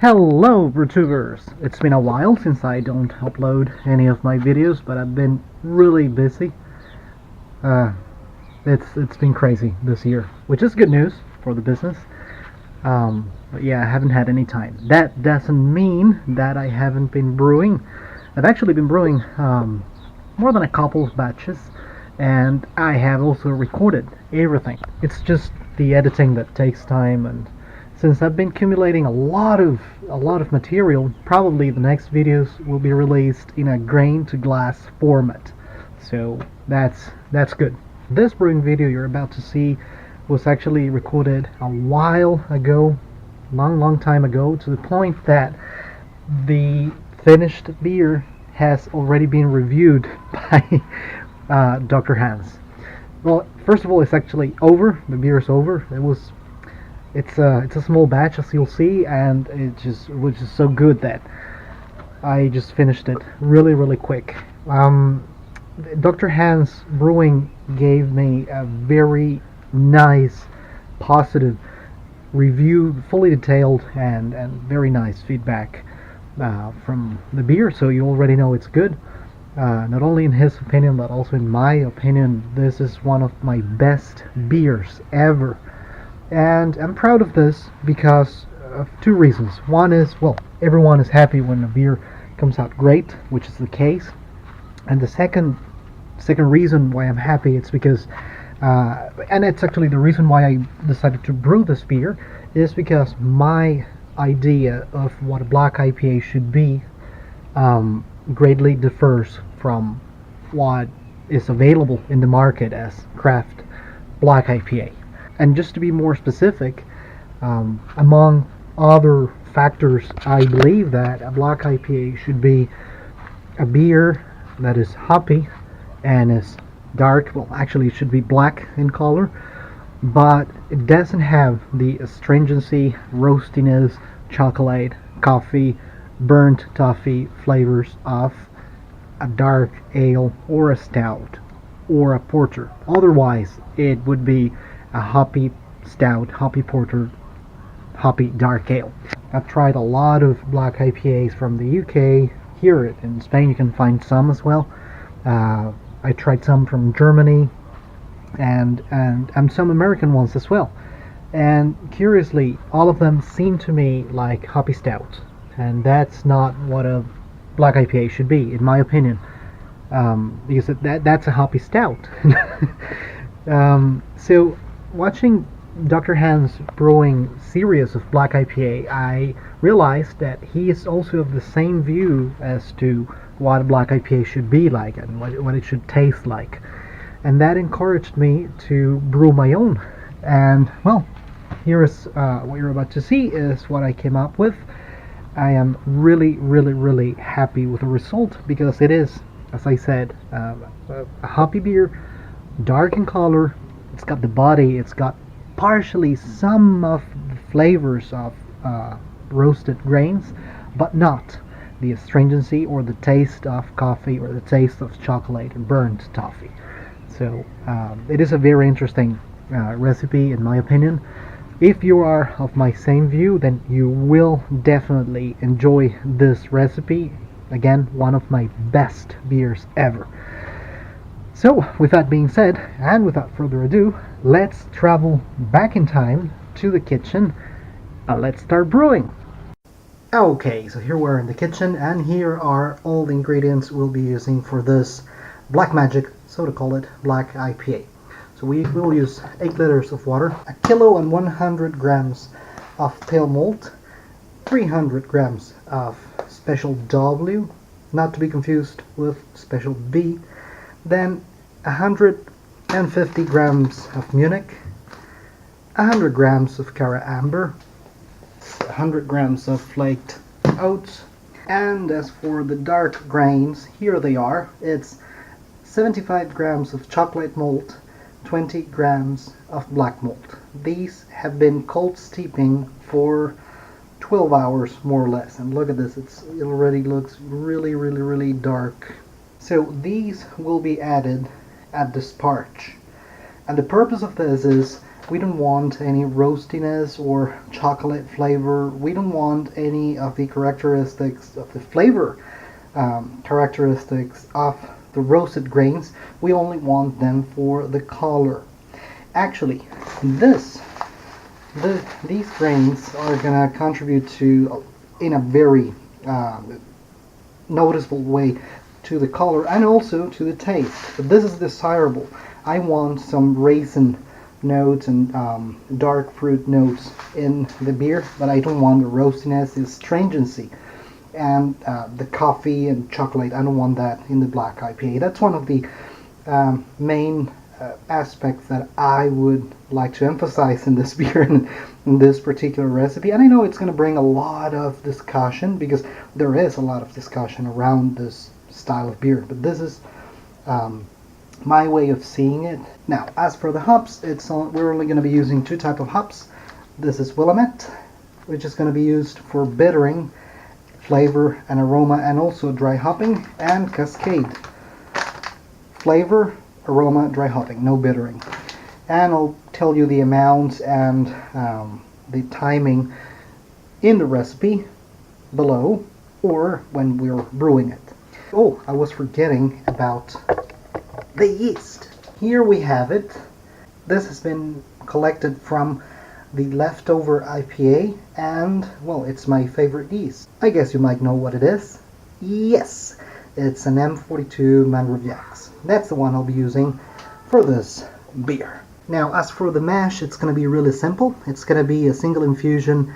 Hello, YouTubers! It's been a while since I don't upload any of my videos, but I've been really busy. Uh, it's been crazy this year, which is good news for the business. But yeah, I haven't had any time. That doesn't mean that I haven't been brewing. I've actually been brewing more than a couple of batches, and I have also recorded everything. It's just the editing that takes time, and since I've been accumulating a lot of material, probably the next videos will be released in a grain to glass format. So that's good. This brewing video you're about to see was actually recorded a while ago, long time ago, to the point that the finished beer has already been reviewed by Dr. Hans. Well, first of all, it's actually over. The beer is over. It's a small batch, as you'll see, and it was just so good that I just finished it really quick. Dr. Hans Brewing gave me a very nice, positive review, fully detailed and very nice feedback from the beer, so you already know it's good. Not only in his opinion, but also in my opinion, this is one of my best beers ever. And I'm proud of this because of two reasons. One is, well, everyone is happy when a beer comes out great, which is the case. And the second reason why I'm happy, it's because, and it's actually the reason why I decided to brew this beer, is because my idea of what a Black IPA should be greatly differs from what is available in the market as craft Black IPA. And just to be more specific, among other factors, I believe that a Black IPA should be a beer that is hoppy and is dark. Well, actually, it should be black in color, but it doesn't have the astringency, roastiness, chocolate, coffee, burnt toffee flavors of a dark ale or a stout or a porter. Otherwise, it would be a hoppy stout, hoppy porter, hoppy dark ale. I've tried a lot of Black IPAs from the UK. Here in Spain you can find some as well. I tried some from Germany and some American ones as well. And curiously, all of them seem to me like hoppy stouts, and that's not what a Black IPA should be, in my opinion, because that's a hoppy stout. So watching Dr. Hans Brewing series of Black IPA, I realized that he is also of the same view as to what a Black IPA should be like and what it should taste like. And that encouraged me to brew my own. And, well, here is what you're about to see is what I came up with. I am really happy with the result because it is, as I said, a hoppy beer, dark in color. It's got the body, it's got partially some of the flavors of roasted grains, but not the astringency or the taste of coffee or the taste of chocolate and burnt toffee. So it is a very interesting recipe, in my opinion. If you are of my same view, then you will definitely enjoy this recipe. Again, one of my best beers ever. So, with that being said, and without further ado, let's travel back in time to the kitchen. Let's start brewing. Okay, so here we're in the kitchen, and here are all the ingredients we'll be using for this Black Magic, so to call it, Black IPA. So we will use 8 liters of water, a kilo and 100 grams of pale malt, 300 grams of special W, not to be confused with special B, then 150 grams of Munich, 100 grams of Cara Amber, 100 grams of flaked oats, and as for the dark grains, here they are. It's 75 grams of chocolate malt, 20 grams of black malt. These have been cold steeping for 12 hours more or less, and look at this, it already looks really dark. So these will be added at the sparge, and the purpose of this is We don't want any roastiness or chocolate flavor. We don't want any of the characteristics of the flavor characteristics of the roasted grains. We only want them for the color. Actually, these grains are gonna contribute to, in a very noticeable way, to the color and also to the taste. But this is desirable. I want some raisin notes and dark fruit notes in the beer, but I don't want the roastiness, the astringency, and the coffee and chocolate. I don't want that in the Black IPA. That's one of the main aspects that I would like to emphasize in this beer and in this particular recipe. And I know it's going to bring a lot of discussion, because there is a lot of discussion around this style of beer, but this is my way of seeing it. Now, as for the hops, we're only going to be using two types of hops. This is Willamette, which is going to be used for bittering, flavor and aroma, and also dry hopping, and Cascade, flavor, aroma, dry hopping, no bittering. And I'll tell you the amounts and the timing in the recipe below, or when we're brewing it. Oh, I was forgetting about the yeast. Here we have it. This has been collected from the leftover IPA, and well, it's my favorite yeast. I guess you might know what it is. Yes, it's an M42 Mangroviax. That's the one I'll be using for this beer. Now, as for the mash, it's going to be really simple. It's going to be a single infusion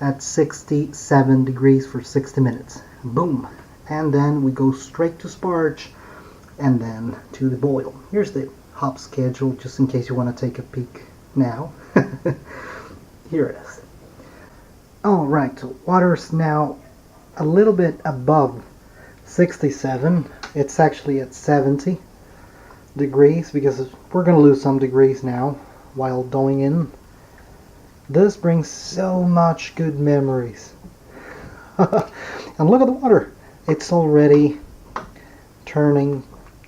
at 67 degrees for 60 minutes. Boom. And then we go straight to sparge and then to the boil. Here's the hop schedule, just in case you want to take a peek now. Here it is. Alright, so water's now a little bit above 67. It's actually at 70 degrees, because we're going to lose some degrees now while going in. This brings so much good memories. And look at the water. It's already turning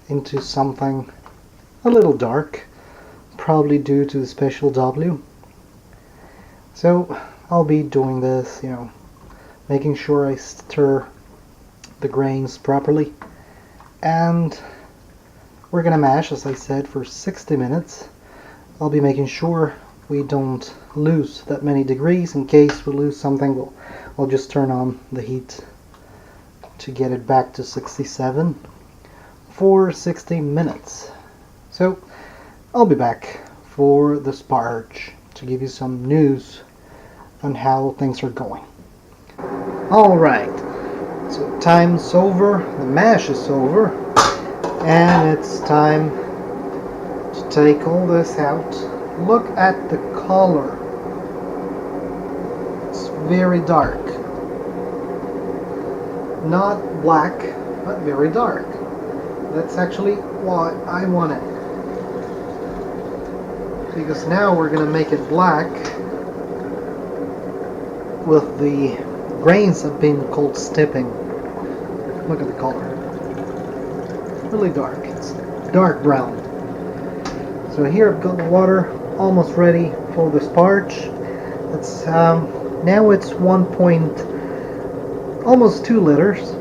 into something a little dark, probably due to the special W. So I'll be doing this, making sure I stir the grains properly, and we're gonna mash, as I said, for 60 minutes. I'll be making sure we don't lose that many degrees. In case we lose something, I'll just turn on the heat to get it back to 67 for 60 minutes. So I'll be back for the sparge to give you some news on how things are going. Alright, so time's over, the mash is over, and it's time to take all this out. Look at the color. It's very dark. Not black, but very dark. That's actually what I wanted. Because now we're going to make it black with the grains have been cold steeping. Look at the color. Really dark. It's dark brown. So here I've got the water almost ready for the sparge. It's now it's almost 2 liters.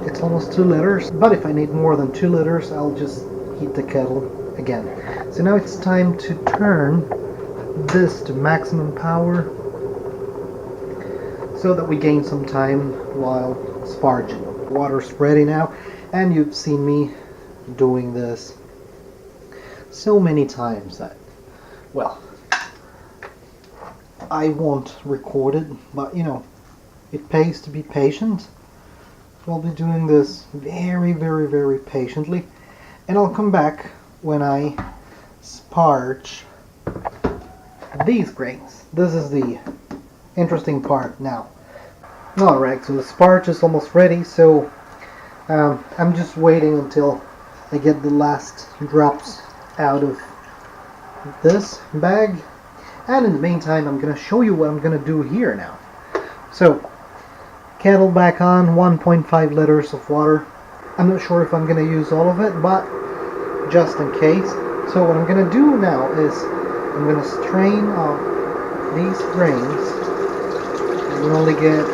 It's almost 2 liters, but if I need more than 2 liters, I'll just heat the kettle again. So now it's time to turn this to maximum power so that we gain some time while sparging. Water's ready now, and you've seen me doing this so many times that, well, I won't record it, but it pays to be patient. I'll be doing this very, very, very patiently, and I'll come back when I sparge these grains. This is the interesting part now. Alright, so the sparge is almost ready, so I'm just waiting until I get the last drops out of this bag, and in the meantime I'm going to show you what I'm going to do here now. So, kettle back on, 1.5 liters of water. I'm not sure if I'm going to use all of it, but just in case. So what I'm going to do now is I'm going to strain off these grains. You only get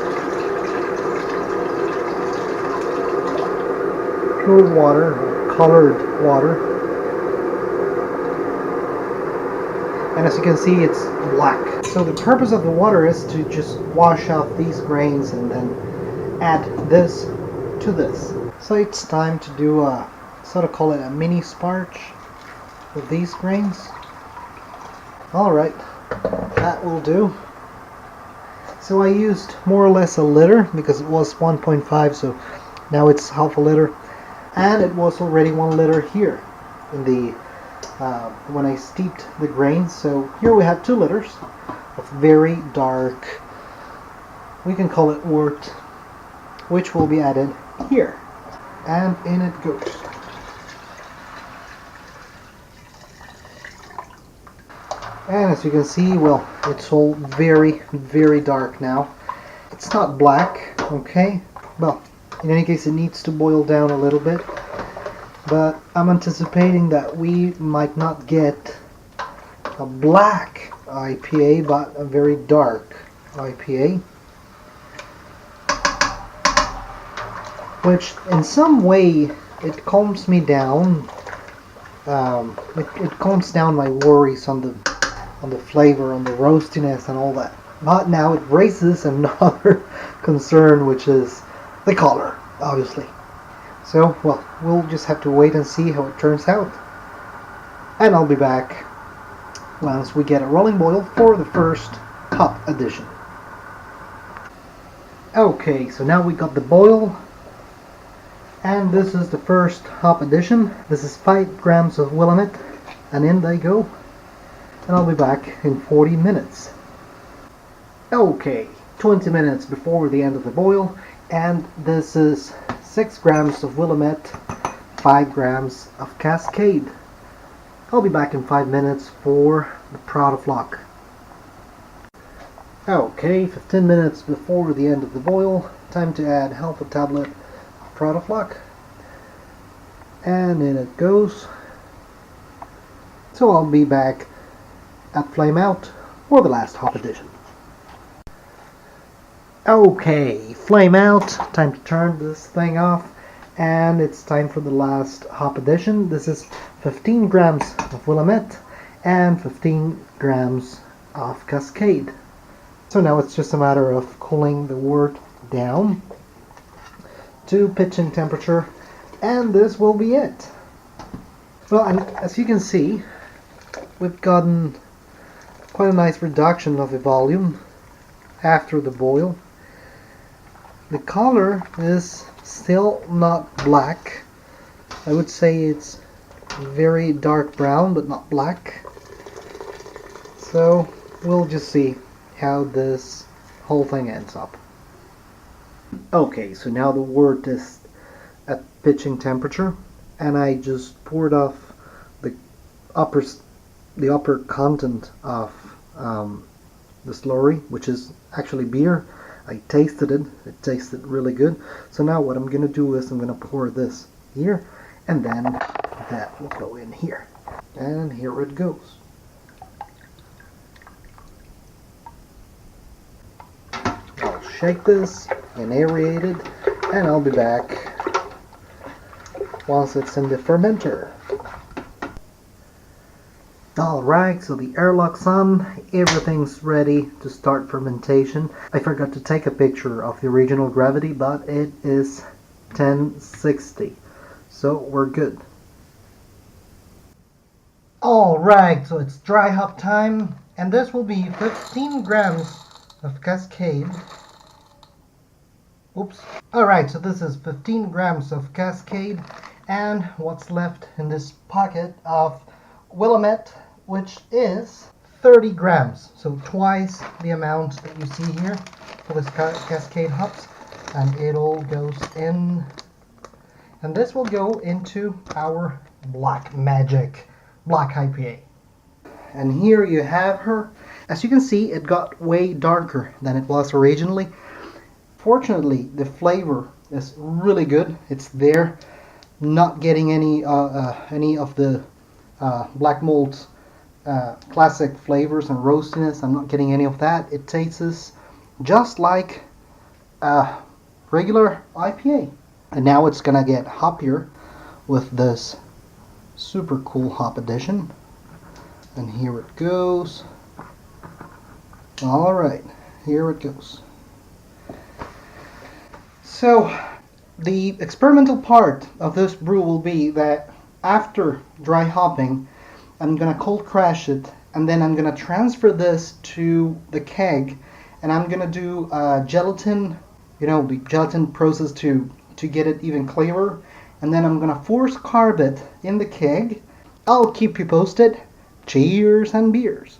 pure water, or colored water. And as you can see, it's black. So the purpose of the water is to just wash out these grains and then add this to this. So it's time to do a, sort of call it a mini sparge with these grains. Alright, that will do. So I used more or less a liter because it was 1.5, so now it's half a liter. And it was already 1 liter here in the when I steeped the grains. So here we have 2 liters of very dark, we can call it wort, which will be added here. And in it goes. And as you can see, well, it's all very, very dark now. It's not black, okay? Well, in any case, it needs to boil down a little bit. But I'm anticipating that we might not get a black IPA, but a very dark IPA. Which, in some way, it calms me down. It calms down my worries on the flavor, on the roastiness and all that. But now it raises another concern, which is the color, obviously. So, well, we'll just have to wait and see how it turns out. And I'll be back once we get a rolling boil for the first hop addition. Okay, so now we got the boil. And this is the first hop addition. This is 5 grams of Willamette. And in they go. And I'll be back in 40 minutes. Okay, 20 minutes before the end of the boil. And this is 6 grams of Willamette, 5 grams of Cascade. I'll be back in 5 minutes for the Proud of Luck. Okay, 15 minutes before the end of the boil. Time to add half a tablet of Proud of Luck. And in it goes. So I'll be back at flame out for the last hop addition. Okay, flame out, time to turn this thing off, and it's time for the last hop addition. This is 15 grams of Willamette and 15 grams of Cascade. So now it's just a matter of cooling the wort down to pitching temperature, and this will be it. Well, and as you can see, we've gotten quite a nice reduction of the volume after the boil. The color is still not black. I would say it's very dark brown, but not black. So we'll just see how this whole thing ends up. Okay, so now the wort is at pitching temperature, and I just poured off the upper content of the slurry, which is actually beer. I tasted it. It tasted really good. So now what I'm going to do is I'm going to pour this here, and then that will go in here. And here it goes. I'll shake this and aerate it, and I'll be back once it's in the fermenter. Alright, so the airlock's on, everything's ready to start fermentation. I forgot to take a picture of the original gravity, but it is 1060, so we're good. Alright, so it's dry hop time, and this will be 15 grams of Cascade. Oops. Alright, so this is 15 grams of Cascade, and what's left in this pocket of Willamette, which is 30 grams, so twice the amount that you see here for this Cascade hops, and it all goes in, and this will go into our Black Magic Black IPA. And here you have her. As you can see, it got way darker than it was originally. Fortunately, the flavor is really good. It's there, not getting any of the black malts classic flavors and roastiness. I'm not getting any of that. It tastes just like a regular IPA. And now it's gonna get hoppier with this super cool hop addition. And here it goes. Alright, here it goes. So, the experimental part of this brew will be that after dry hopping, I'm gonna cold crash it, and then I'm gonna transfer this to the keg, and I'm gonna do gelatin, the gelatin process to get it even clearer, and then I'm gonna force carb it in the keg. I'll keep you posted. Cheers and beers.